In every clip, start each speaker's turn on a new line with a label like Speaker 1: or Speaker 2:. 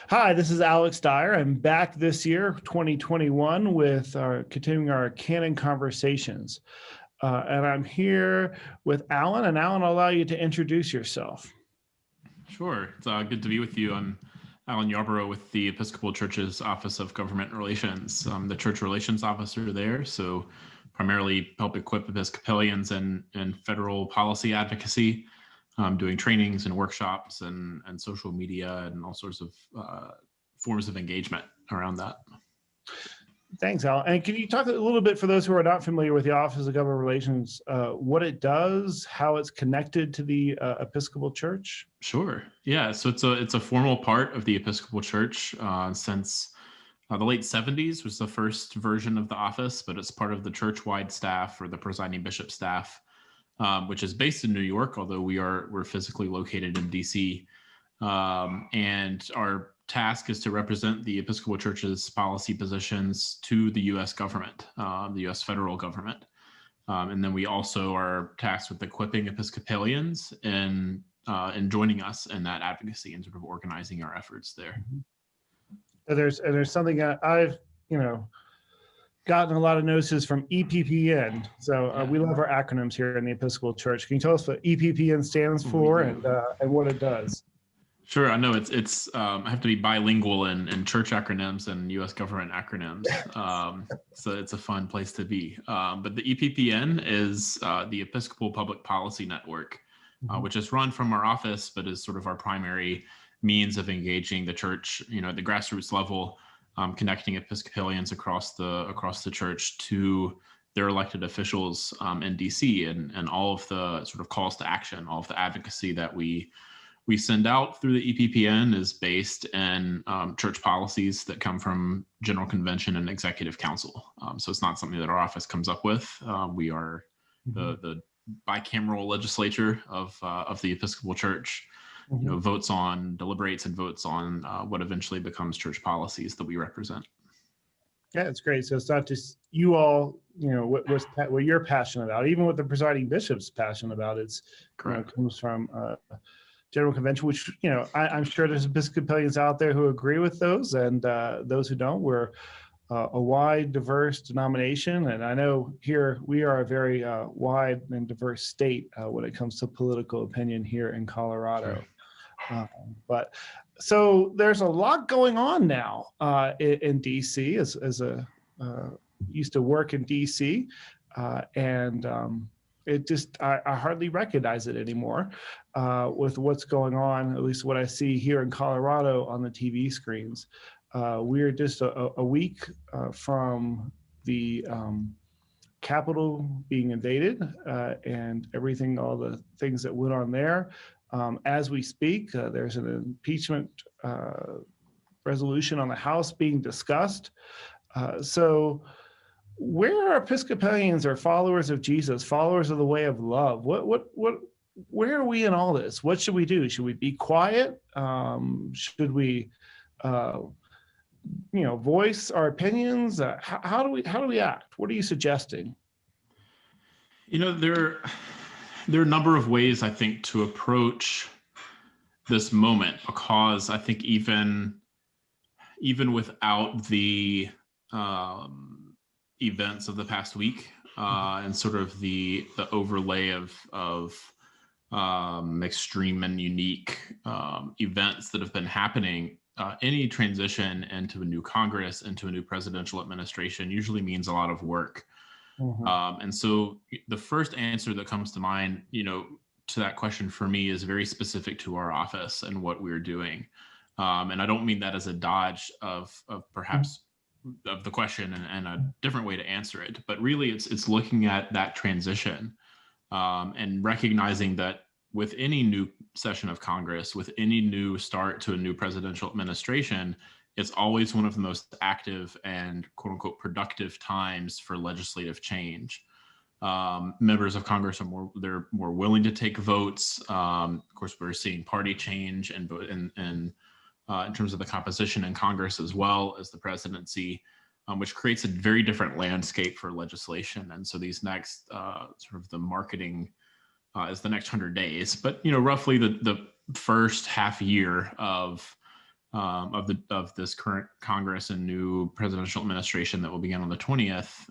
Speaker 1: Hi, this is Alex Dyer. I'm back this year, 2021, with continuing our Canon conversations. And I'm here with Alan. And Alan, I'll allow you to introduce yourself.
Speaker 2: Sure. It's good to be with you. I'm Alan Yarborough with the Episcopal Church's Office of Government Relations. I'm the Church Relations Officer there, so primarily help equip Episcopalians in federal policy advocacy, doing trainings and workshops and social media and all sorts of forms of engagement around that.
Speaker 1: Thanks, Alan. And can you talk a little bit, for those who are not familiar with the Office of Government Relations, what it does, how it's connected to the Episcopal Church?
Speaker 2: Sure. Yeah. So it's a formal part of the Episcopal Church since the late 70s was the first version of the office, but it's part of the church-wide staff or the presiding bishop staff, which is based in New York, although we're physically located in DC. And our task is to represent the Episcopal Church's policy positions to the U.S. government, the U.S. federal government. And then we also are tasked with equipping Episcopalians and joining us in that advocacy and sort of organizing our efforts there.
Speaker 1: There's something I've, gotten a lot of notices from EPPN. So we love our acronyms here in the Episcopal Church. Can you tell us what EPPN stands for and what it does?
Speaker 2: Sure. I know it's I have to be bilingual in church acronyms and U.S. government acronyms. So it's a fun place to be. But the EPPN is the Episcopal Public Policy Network, which is run from our office, but is sort of our primary means of engaging the church, at the grassroots level, connecting Episcopalians across the church to their elected officials in DC and all of the sort of calls to action, all of the advocacy that we send out through the EPPN is based in church policies that come from General Convention and Executive Council. So it's not something that our office comes up with. We are the bicameral legislature of the Episcopal Church. Deliberates and votes on what eventually becomes church policies that we represent.
Speaker 1: Yeah, it's great. So it's not just you all, what you're passionate about, even what the presiding bishop's passionate about. It's comes from General Convention, which I'm sure there's Episcopalians out there who agree with those, and those who don't. We're a wide, diverse denomination, and I know here we are a very wide and diverse state when it comes to political opinion here in Colorado. Sure. But so there's a lot going on now in DC. As a used to work in DC, and it just I hardly recognize it anymore with what's going on. At least what I see here in Colorado on the TV screens. We're just a week from the Capitol being invaded and everything, all the things that went on there. As we speak, there's an impeachment resolution on the House being discussed. So where are Episcopalians or followers of Jesus, followers of the way of love? Where are we in all this? What should we do? Should we be quiet? Should we voice our opinions? How do we act? What are you suggesting?
Speaker 2: There are a number of ways, I think, to approach this moment, because I think even without the events of the past week and sort of the overlay of extreme and unique events that have been happening, any transition into a new Congress, into a new presidential administration usually means a lot of work. And so the first answer that comes to mind, to that question for me is very specific to our office and what we're doing. And I don't mean that as a dodge of perhaps of the question and a different way to answer it, but really it's looking at that transition and recognizing that with any new session of Congress, with any new start to a new presidential administration, it's always one of the most active and quote unquote productive times for legislative change. Members of Congress are more willing to take votes. Of course, we're seeing party change and in terms of the composition in Congress as well as the presidency, which creates a very different landscape for legislation. And so these next sort of the marketing is the next 100 days, but roughly the first half year of of this current Congress and new presidential administration that will begin on the 20th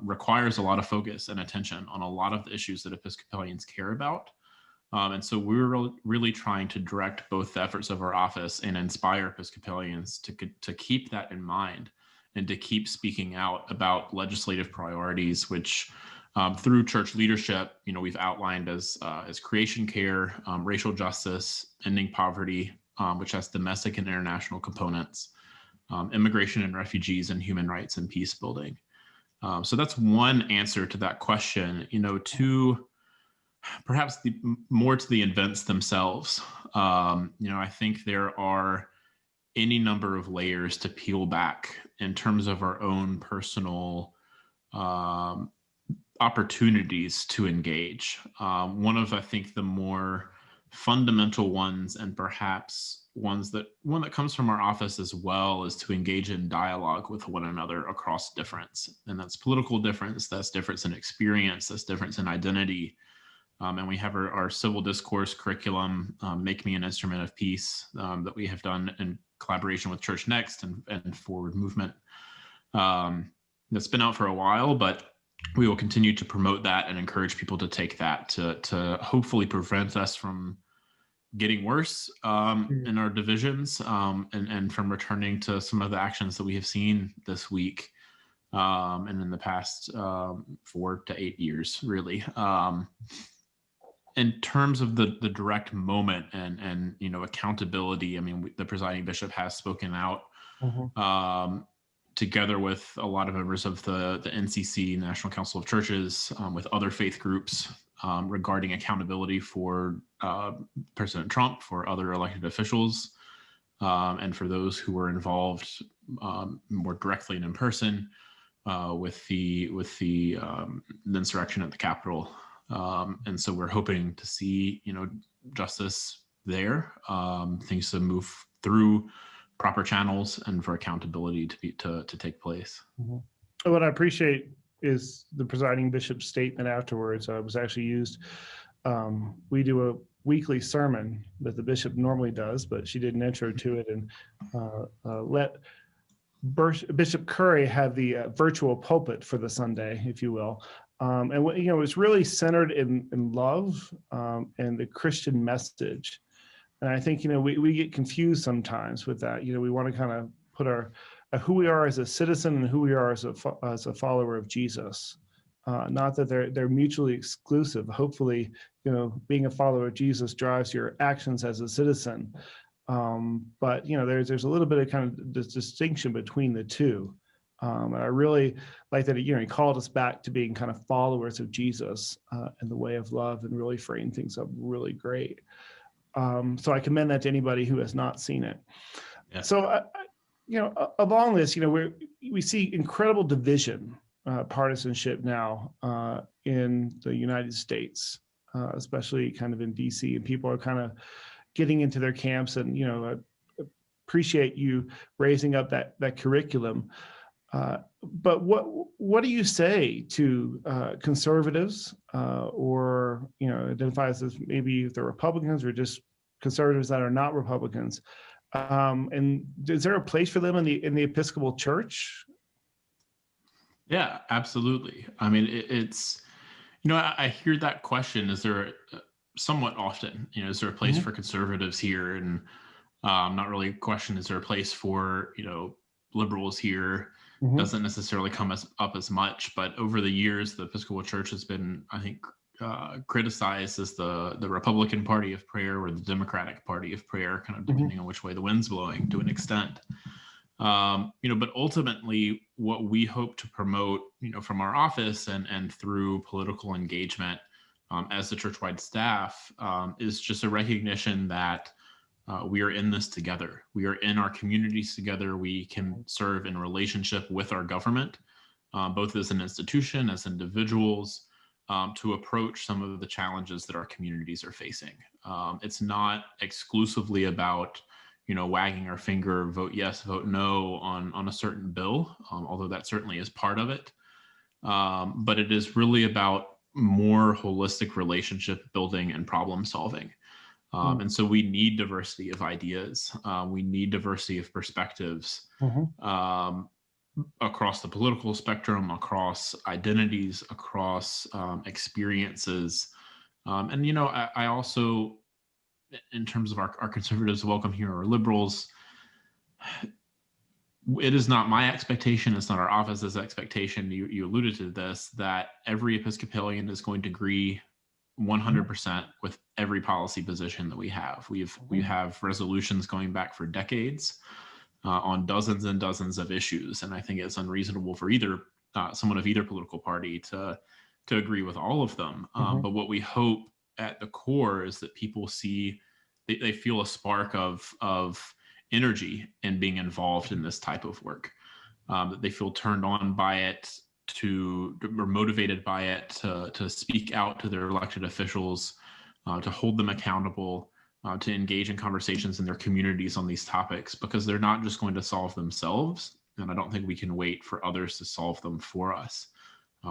Speaker 2: requires a lot of focus and attention on a lot of the issues that Episcopalians care about. And so we're really trying to direct both the efforts of our office and inspire Episcopalians to keep that in mind and to keep speaking out about legislative priorities, which through church leadership, we've outlined as creation care, racial justice, ending poverty, which has domestic and international components, immigration and refugees, and human rights and peace building. So that's one answer to that question. To perhaps more to the events themselves. I think there are any number of layers to peel back in terms of our own personal opportunities to engage. One of, I think, the more fundamental ones, and perhaps one that comes from our office as well, is to engage in dialogue with one another across difference. And that's political difference, that's difference in experience, that's difference in identity. And we have our civil discourse curriculum, Make Me an Instrument of Peace, that we have done in collaboration with Church Next and Forward Movement. That's been out for a while, but we will continue to promote that and encourage people to take that to hopefully prevent us from getting worse in our divisions and from returning to some of the actions that we have seen this week and in the past 4 to 8 years, really. In terms of the direct moment and accountability, the presiding bishop has spoken out together with a lot of members of the NCC, National Council of Churches, with other faith groups regarding accountability for President Trump, for other elected officials, and for those who were involved more directly and in person with the insurrection at the Capitol. And so we're hoping to see, justice there, things to move through proper channels and for accountability to take place.
Speaker 1: What I appreciate is the presiding bishop's statement afterwards. It was actually used. We do a weekly sermon that the bishop normally does, but she did an intro to it and let Bishop Curry have the virtual pulpit for the Sunday, if you will. And it's really centered in love and the Christian message. And I think, we get confused sometimes with that. We want to kind of put who we are as a citizen and who we are as a follower of Jesus. Not that they're mutually exclusive. Hopefully, being a follower of Jesus drives your actions as a citizen. But there's a little bit of kind of this distinction between the two. And I really like that, he called us back to being kind of followers of Jesus and the way of love, and really framed things up really great. So I commend that to anybody who has not seen it. Yeah. So, along this, we see incredible division, partisanship now in the United States, especially kind of in DC, and people are kind of getting into their camps. And I appreciate you raising up that curriculum. But what do you say to conservatives or identify as maybe if they're Republicans or just conservatives that are not Republicans? And is there a place for them in the Episcopal Church?
Speaker 2: Yeah, absolutely. It's I hear that question. Is there somewhat often? Is there a place for conservatives here? And not really a question. Is there a place for liberals here? Doesn't necessarily come up as much, but over the years, the Episcopal Church has been, I think, criticized as the Republican Party of Prayer or the Democratic Party of Prayer, kind of depending on which way the wind's blowing to an extent. But ultimately, what we hope to promote, from our office and through political engagement as the churchwide staff, is just a recognition that we are in this together. We are in our communities together. We can serve in relationship with our government, both as an institution, as individuals, to approach some of the challenges that our communities are facing. It's not exclusively about, wagging our finger, vote yes, vote no on a certain bill, although that certainly is part of it. But it is really about more holistic relationship building and problem solving. And so we need diversity of ideas. We need diversity of perspectives across the political spectrum, across identities, across experiences. And, you know, I also, in terms of our conservatives welcome here, or liberals, it is not my expectation, it's not our office's expectation, you alluded to this, that every Episcopalian is going to agree 100% with every policy position that we have. We have resolutions going back for decades on dozens and dozens of issues, and I think it's unreasonable for either someone of either political party to agree with all of them. But what we hope at the core is that people see, they feel a spark of energy in being involved in this type of work, that they feel turned on by it, or motivated by it to speak out to their elected officials, to hold them accountable, to engage in conversations in their communities on these topics, because they're not just going to solve themselves, and I don't think we can wait for others to solve them for us.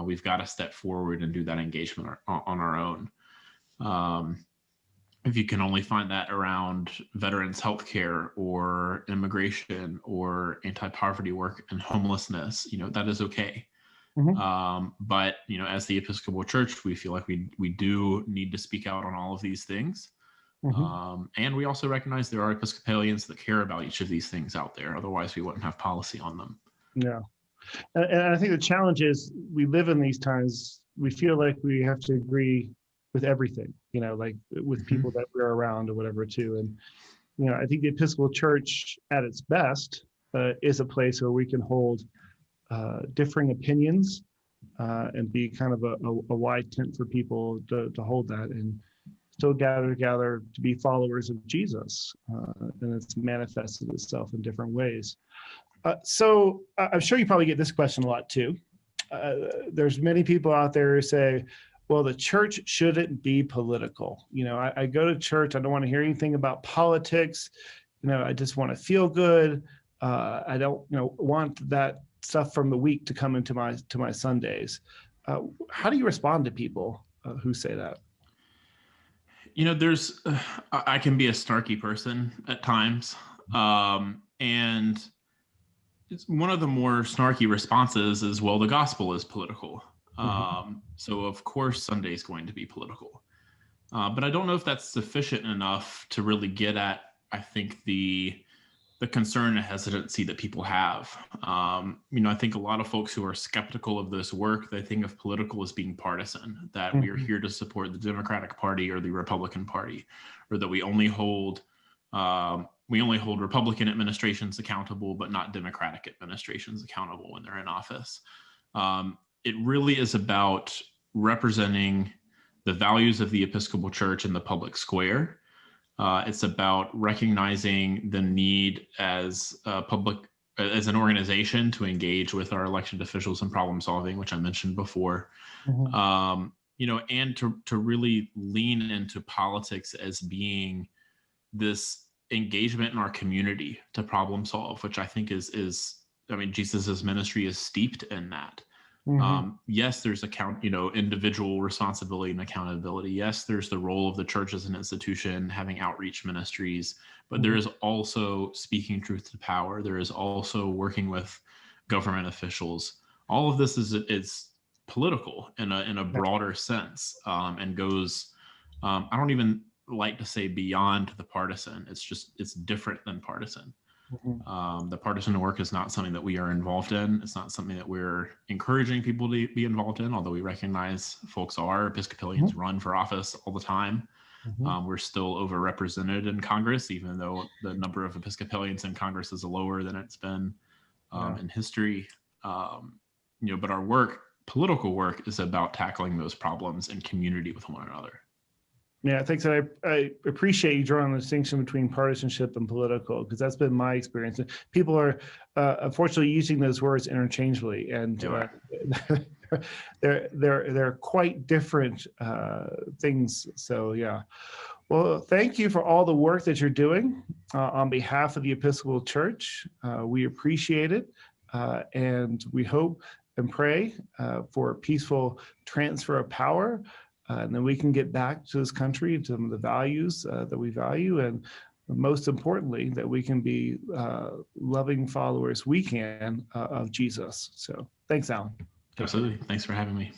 Speaker 2: We've got to step forward and do that engagement on our own. If you can only find that around veterans healthcare or immigration or anti-poverty work and homelessness, you know, that is okay. But, you know, as the Episcopal Church, we feel like we do need to speak out on all of these things. And we also recognize there are Episcopalians that care about each of these things out there. Otherwise, we wouldn't have policy on them.
Speaker 1: Yeah. And I think the challenge is, we live in these times, we feel like we have to agree with everything, you know, like with people that we're around or whatever too. And, you know, I think the Episcopal Church at its best is a place where we can hold differing opinions and be kind of a wide tent for people to hold that, and still gather together to be followers of Jesus. And it's manifested itself in different ways. So I'm sure you probably get this question a lot too. There's many people out there who say, well, the church shouldn't be political. You know, I go to church, I don't want to hear anything about politics. You know, I just want to feel good. I don't, you know, want that stuff from the week to come into my Sundays. How do you respond to people who say that?
Speaker 2: You know, I can be a snarky person at times. And it's one of the more snarky responses is, well, the gospel is political. So of course Sunday is going to be political. But I don't know if that's sufficient enough to really get at, I think, the concern and hesitancy that people have. You know, I think a lot of folks who are skeptical of this work, they think of political as being partisan, that we are here to support the Democratic Party or the Republican Party, or that we only hold Republican administrations accountable, but not Democratic administrations accountable when they're in office. It really is about representing the values of the Episcopal Church in the public square. It's about recognizing the need as an organization to engage with our elected officials in problem solving, which I mentioned before. You know, and to really lean into politics as being this engagement in our community to problem solve, which I think is I mean, Jesus's ministry is steeped in that. Yes, there's individual responsibility and accountability. Yes, there's the role of the church as an institution, having outreach ministries, but there is also speaking truth to power. There is also working with government officials. All of this is political in a broader sense, and goes, I don't even like to say beyond the partisan. It's different than partisan. The partisan work is not something that we are involved in. It's not something that we're encouraging people to be involved in, although we recognize folks are. Episcopalians run for office all the time. We're still overrepresented in Congress, even though the number of Episcopalians in Congress is lower than it's been in history. But our work, political work, is about tackling those problems in community with one another.
Speaker 1: Yeah, thanks. I appreciate you drawing the distinction between partisanship and political, because that's been my experience. People are unfortunately using those words interchangeably, and they're quite different things. So yeah. Well, thank you for all the work that you're doing on behalf of the Episcopal Church. We appreciate it, and we hope and pray for a peaceful transfer of power. and then we can get back to this country, to some of the values that we value, and most importantly, that we can be loving followers of Jesus. So thanks, Alan.
Speaker 2: Absolutely. Thanks for having me.